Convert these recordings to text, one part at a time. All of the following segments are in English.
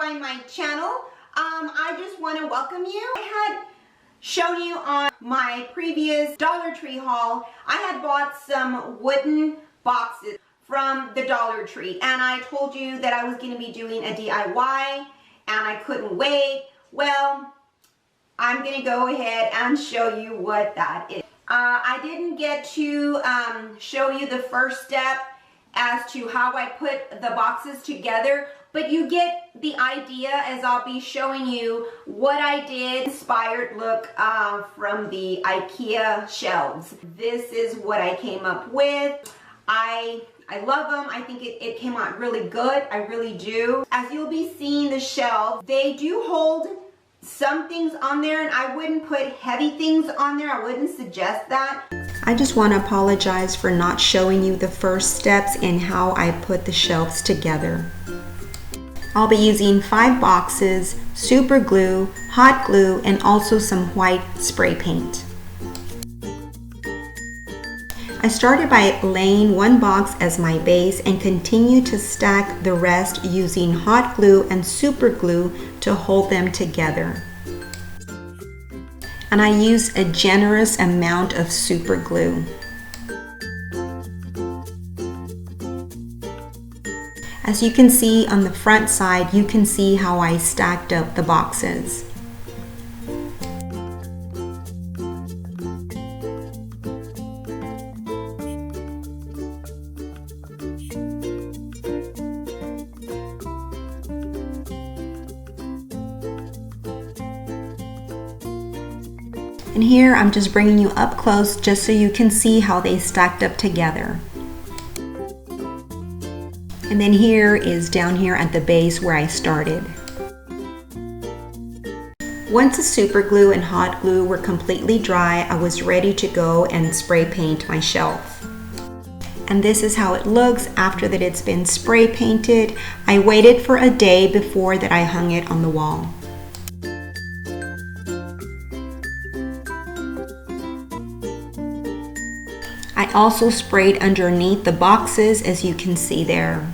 by my channel. I just want to welcome you. I had shown you on my previous Dollar Tree haul, I had bought some wooden boxes from the Dollar Tree, and I told you that I was going to be doing a DIY and I couldn't wait. Well, I'm going to go ahead and show you what that is. I didn't get to show you the first step as to how I put the boxes together, but you get the idea as I'll be showing you what I did. Inspired look from the Ikea shelves. This is what I came up with. I love them. I think it came out really good. I really do. As you'll be seeing the shelves, they do hold some things on there, and I wouldn't put heavy things on there. I wouldn't suggest that. I just want to apologize for not showing you the first steps in how I put the shelves together. I'll be using 5 boxes, super glue, hot glue, and also some white spray paint. I started by laying one box as my base and continue to stack the rest using hot glue and super glue to hold them together. And I use a generous amount of super glue. As you can see on the front side, you can see how I stacked up the boxes. And here I'm just bringing you up close just so you can see how they stacked up together. And then here is down here at the base where I started. Once the super glue and hot glue were completely dry, I was ready to go and spray paint my shelf. And this is how it looks after that it's been spray painted. I waited for a day before that I hung it on the wall. I also sprayed underneath the boxes, as you can see there.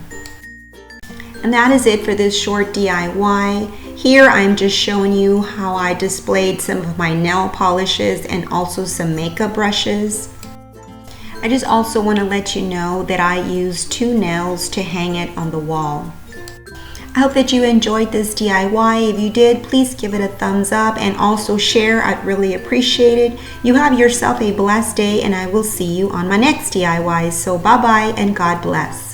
And that is it for this short DIY. Here I'm just showing you how I displayed some of my nail polishes and also some makeup brushes. I just also want to let you know that I used 2 nails to hang it on the wall. I hope that you enjoyed this DIY. If you did, please give it a thumbs up and also share. I'd really appreciate it. You have yourself a blessed day, and I will see you on my next DIY. So bye-bye and God bless.